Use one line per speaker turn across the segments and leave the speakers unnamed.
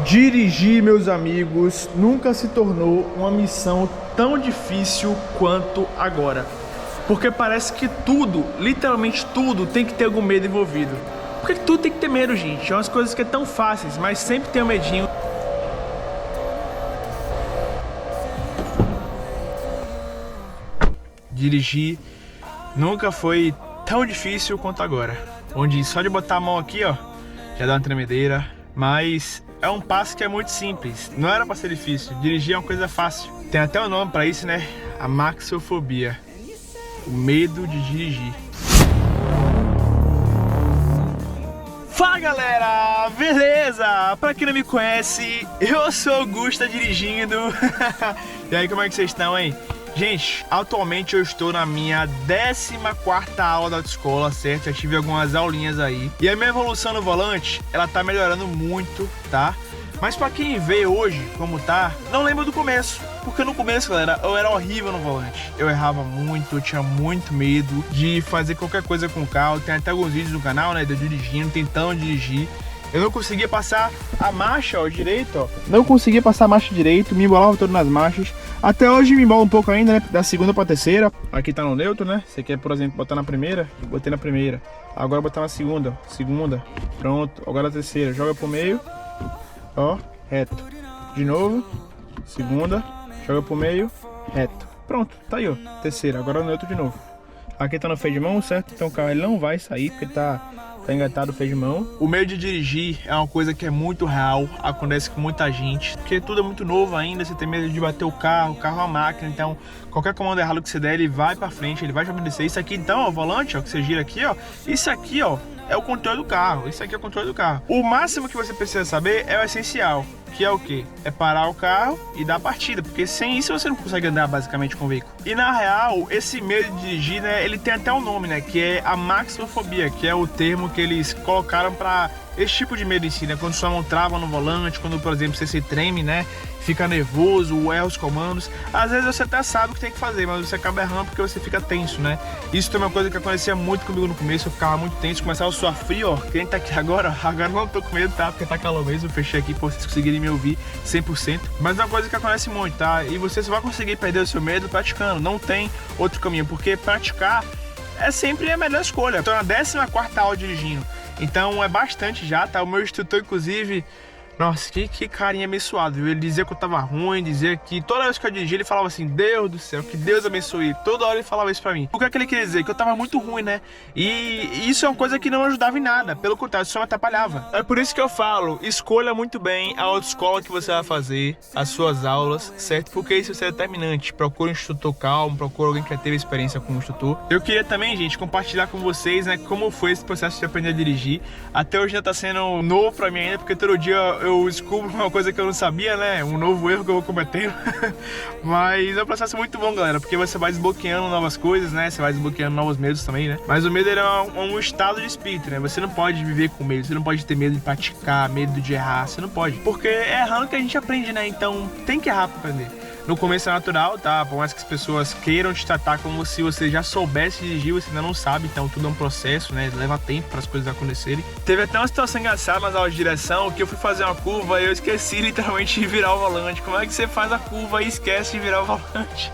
Dirigir, meus amigos, nunca se tornou uma missão tão difícil quanto agora. Porque parece que tudo, literalmente tudo, tem que ter algum medo envolvido. Porque tudo tem que ter medo, gente. É umas coisas que é tão fáceis, mas sempre tem um medinho. Dirigir nunca foi tão difícil quanto agora. Onde só de botar a mão aqui, ó, já dá uma tremedeira. Mas é um passo que é muito simples. Não era pra ser difícil. Dirigir é uma coisa fácil. Tem até um nome pra isso, né? A maxofobia. O medo de dirigir. Fala, galera! Beleza? Pra quem não me conhece, eu sou o Gusta dirigindo. E aí, como é que vocês estão, hein? Gente, atualmente eu estou na minha 14ª aula da autoescola, certo? Já tive algumas aulinhas aí. E a minha evolução no volante, ela tá melhorando muito, tá? Mas pra quem vê hoje como tá, não lembra do começo. Porque no começo, galera, eu era horrível no volante. Eu errava muito, eu tinha muito medo de fazer qualquer coisa com o carro. Tem até alguns vídeos no canal, né, de eu dirigindo, tentando dirigir. Eu não conseguia passar a marcha, ó, direito, ó. Não conseguia passar a marcha direito, me embolava todo nas marchas. Até hoje me embola um pouco ainda, né, da segunda pra terceira. Aqui tá no neutro, né? Você quer, por exemplo, botar na primeira? Botei na primeira. Agora botar na segunda, ó. Segunda. Pronto. Agora a terceira. Joga pro meio. Ó, reto. De novo. Segunda. Joga pro meio. Reto. Pronto, tá aí, ó. Terceira. Agora no neutro de novo. Aqui tá no freio de mão, certo? Então o carro ele não vai sair porque tá engatado o freio de mão. O medo de dirigir é uma coisa que é muito real, acontece com muita gente, porque tudo é muito novo ainda, você tem medo de bater o carro é uma máquina, então qualquer comando errado que você der, ele vai pra frente, ele vai te obedecer. Isso aqui então, ó, o volante, ó, que você gira aqui, ó, isso aqui, ó, é o controle do carro, isso aqui é o controle do carro. O máximo que você precisa saber é o essencial, que é o que? É parar o carro e dar a partida, porque sem isso você não consegue andar basicamente com o veículo. E na real, esse medo de dirigir, né, ele tem até um nome, né, que é a maxofobia, que é o termo que eles colocaram para esse tipo de medo em si, né, quando sua mão trava no volante, quando, por exemplo, você se treme, né, fica nervoso, erra os comandos. Às vezes você até sabe o que tem que fazer, mas você acaba errando porque você fica tenso, né. Isso também é uma coisa que acontecia muito comigo no começo, eu ficava muito tenso, começava a suar frio, ó. Quem tá aqui agora não tô com medo, tá, porque tá calor mesmo, eu fechei aqui pra vocês conseguirem me ouvir 100%. Mas é uma coisa que acontece muito, tá, e você só vai conseguir perder o seu medo praticando, não tem outro caminho, porque praticar é sempre a melhor escolha. Eu tô na 14ª aula dirigindo, então é bastante já, tá? O meu instrutor, inclusive, nossa, que carinha abençoado, viu? Ele dizia que eu tava ruim, dizia que toda vez que eu dirigia ele falava assim: Deus do céu, que Deus abençoe. Toda hora ele falava isso pra mim. O que é que ele queria dizer? Que eu tava muito ruim, né? E isso é uma coisa que não ajudava em nada, pelo contrário, só me atrapalhava. É por isso que eu falo, escolha muito bem a autoescola que você vai fazer, as suas aulas, certo? Porque isso é determinante. Procure um instrutor calmo, procure alguém que já teve experiência com um instrutor. Eu queria também, gente, compartilhar com vocês, né, como foi esse processo de aprender a dirigir. Até hoje ainda tá sendo novo pra mim ainda, porque todo dia eu descubro uma coisa que eu não sabia, né? Um novo erro que eu vou cometendo. Mas é um processo muito bom, galera, porque você vai desbloqueando novas coisas, né? Você vai desbloqueando novos medos também, né? Mas o medo é um estado de espírito, né? Você não pode viver com medo, você não pode ter medo de praticar, medo de errar, você não pode. Porque é errando que a gente aprende, né? Então tem que errar pra aprender. No começo é natural, tá? Por mais que as pessoas queiram te tratar como se você já soubesse dirigir, você ainda não sabe, então tudo é um processo, né? Leva tempo para as coisas acontecerem. Teve até uma situação engraçada nas aulas de direção, que eu fui fazer uma curva e eu esqueci literalmente de virar o volante. Como é que você faz a curva e esquece de virar o volante?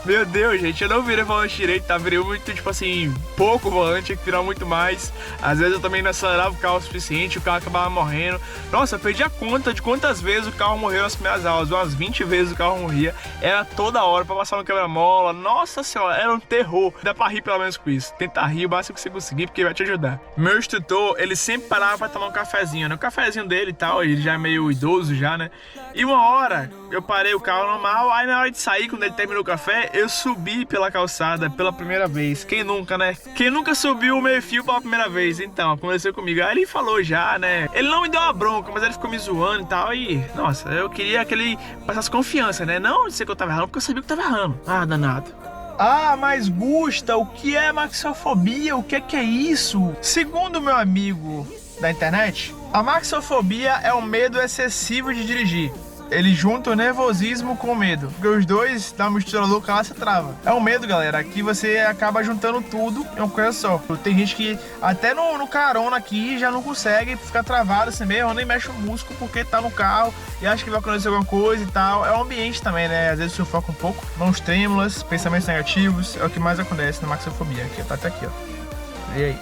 Meu Deus, gente, eu não virei o volante direito, tá? Virei muito, tipo assim, pouco o volante, tinha que virar muito mais. Às vezes eu também não acelerava o carro o suficiente, o carro acabava morrendo. Nossa, eu perdi a conta de quantas vezes o carro morreu nas primeiras aulas. Umas 20 vezes o carro morria. Era toda hora pra passar no quebra-mola. Nossa senhora, era um terror. Dá pra rir pelo menos com isso. Tenta rir o máximo que você conseguir, porque vai te ajudar. Meu instrutor, ele sempre parava pra tomar um cafezinho, né? O cafezinho dele e tal, ele já é meio idoso já, né? E uma hora, eu parei o carro normal, aí na hora de sair, quando ele terminou o café, eu subi pela calçada pela primeira vez. Quem nunca, né? Quem nunca subiu o meio-fio pela primeira vez? Então, aconteceu comigo. Aí ele falou já, né? Ele não me deu uma bronca, mas ele ficou me zoando e tal. E, nossa, eu queria que ele passasse confiança, né? Não de ser que eu tava errando, porque eu sabia que eu tava errando. Ah, danado. Ah, mas Gusta, o que é maxofobia? O que é isso? Segundo o meu amigo da internet, a maxofobia é o medo excessivo de dirigir. Ele junta o nervosismo com o medo, porque os dois dá uma mistura louca lá, você trava. É o medo, galera, aqui você acaba juntando tudo em uma coisa só. Tem gente que até no carona aqui já não consegue ficar travado assim mesmo, nem mexe o músculo porque tá no carro e acha que vai acontecer alguma coisa e tal. É o ambiente também, né? Às vezes sufoca um pouco, mãos trêmulas, pensamentos negativos, é o que mais acontece na maxilofobia. Aqui, tá até aqui, ó. E aí?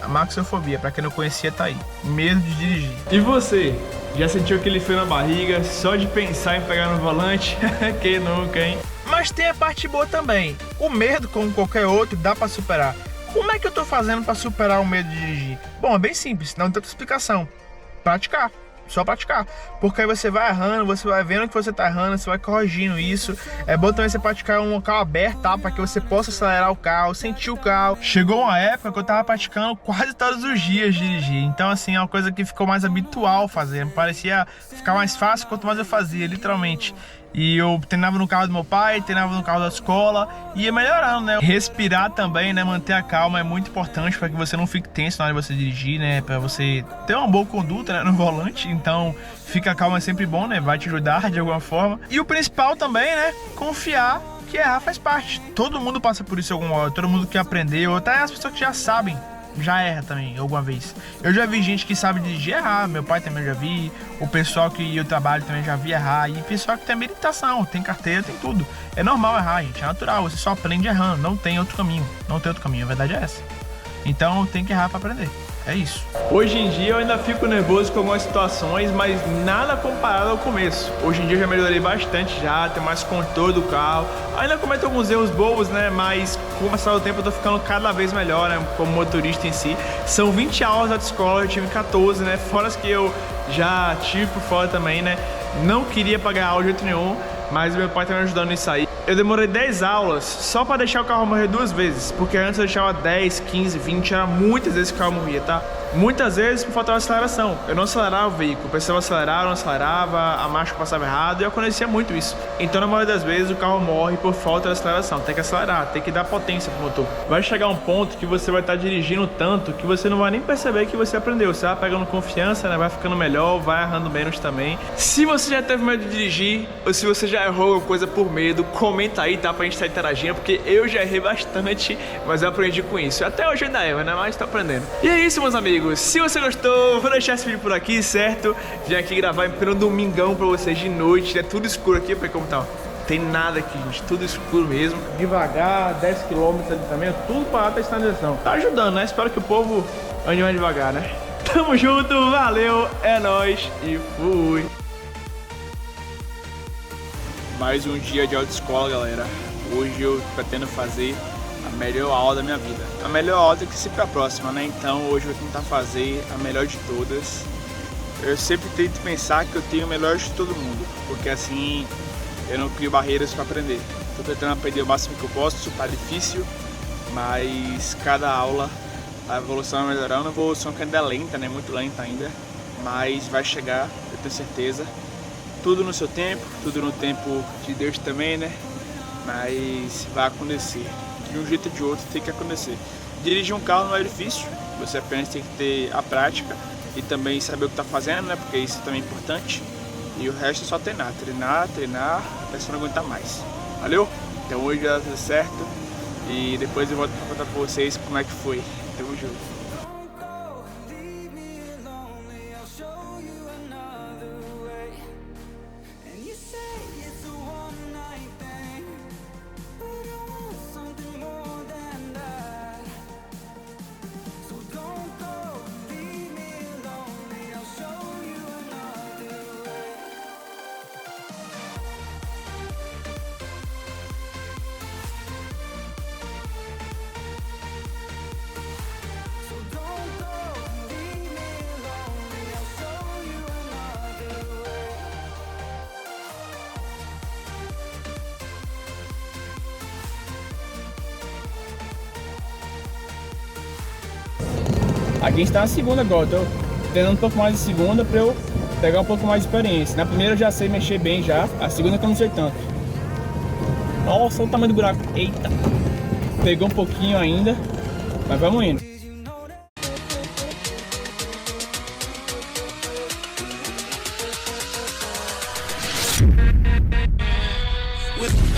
A maxilofobia, pra quem não conhecia, tá aí. Medo de dirigir. E você? Já sentiu aquele frio na barriga só de pensar em pegar no volante? Quem nunca, hein? Mas tem a parte boa também. O medo, como qualquer outro, dá pra superar. Como é que eu tô fazendo pra superar o medo de dirigir? Bom, é bem simples, não tem outra explicação. Praticar. Só praticar, porque aí você vai errando, você vai vendo que você tá errando, você vai corrigindo isso. É bom também você praticar um local aberto, tá? Para que você possa acelerar o carro, sentir o carro. Chegou uma época que eu tava praticando quase todos os dias dirigir, então assim, é uma coisa que ficou mais habitual fazer. Parecia ficar mais fácil quanto mais eu fazia, literalmente. E eu treinava no carro do meu pai, treinava no carro da escola e ia melhorando, né? Respirar também, né? Manter a calma é muito importante para que você não fique tenso na hora de você dirigir, né? Para você ter uma boa conduta, né, no volante. Então, ficar calmo é sempre bom, né? Vai te ajudar de alguma forma. E o principal também, né? Confiar que errar faz parte. Todo mundo passa por isso alguma hora, todo mundo que aprendeu, até as pessoas que já sabem. Já erra também, alguma vez. Eu já vi gente que sabe dirigir errar, meu pai também já vi, o pessoal que eu trabalho também já vi errar, e pessoal que tem habilitação, tem carteira, tem tudo. É normal errar, gente, é natural, você só aprende errando, não tem outro caminho, a verdade é essa. Então tem que errar para aprender. É isso. Hoje em dia eu ainda fico nervoso com algumas situações, mas nada comparado ao começo. Hoje em dia eu já melhorei bastante, já tenho mais controle do carro. Ainda cometo alguns erros bobos, né? Mas com o passar do tempo eu tô ficando cada vez melhor, né? Como motorista em si. São 20 aulas da escola, eu tive 14, né? Fora as que eu já tive por fora também, né? Não queria pagar aula de jeito nenhum, mas meu pai tá me ajudando nisso aí. Eu demorei 10 aulas só pra deixar o carro morrer 2 vezes, porque antes eu deixava 10, 15, 20, era muitas vezes que o carro morria, tá? Muitas vezes por falta de aceleração. Eu não acelerava o veículo, precisava acelerar, eu não acelerava, a marcha passava errado e acontecia muito isso. Então na maioria das vezes o carro morre por falta de aceleração. Tem que acelerar, tem que dar potência pro motor. Vai chegar um ponto que você vai estar dirigindo tanto que você não vai nem perceber que você aprendeu. Você vai pegando confiança, né? Vai ficando melhor, vai errando menos também. Se você já teve medo de dirigir, ou se você já errou alguma coisa por medo, comenta aí, tá? Pra gente estar interagindo, porque eu já errei bastante, mas eu aprendi com isso. Até hoje ainda erro, né? Mas tô aprendendo. E é isso, meus amigos. Se você gostou, vou deixar esse vídeo por aqui, certo? Vim aqui gravar em pleno domingão pra vocês de noite, né? Tudo escuro aqui, pra como tá. Tem nada aqui, gente, tudo escuro mesmo. Devagar, 10 km ali também, tudo parado pra sinalização. Tá ajudando, né? Espero que o povo ande mais devagar, né? Tamo junto, valeu, é nóis e fui! Mais um dia de autoescola, galera. Hoje eu pretendo fazer a melhor aula da minha vida. A melhor aula tem que ser pra próxima, né? Então hoje eu vou tentar fazer a melhor de todas. Eu sempre tento pensar que eu tenho o melhor de todo mundo, porque assim eu não crio barreiras para aprender. Tô tentando aprender o máximo que eu posso, tá difícil, mas cada aula a evolução vai melhorando. A evolução que ainda é lenta, né? Muito lenta ainda, mas vai chegar, eu tenho certeza. Tudo no seu tempo, tudo no tempo de Deus também, né? Mas vai acontecer. De um jeito ou de outro tem que acontecer. Dirigir um carro não é difícil, você apenas tem que ter a prática e também saber o que está fazendo, né? Porque isso também é importante. E o resto é só treinar, até você não aguentar mais. Valeu? Então hoje já deu certo e depois eu volto para contar para vocês como é que foi. Tamo junto.
Aqui a gente tá na segunda agora, tô treinando um pouco mais de segunda pra eu pegar um pouco mais de experiência. Na primeira eu já sei mexer bem já, a segunda que eu não sei tanto. Nossa, olha o tamanho do buraco. Eita! Pegou um pouquinho ainda, mas vamos indo.
with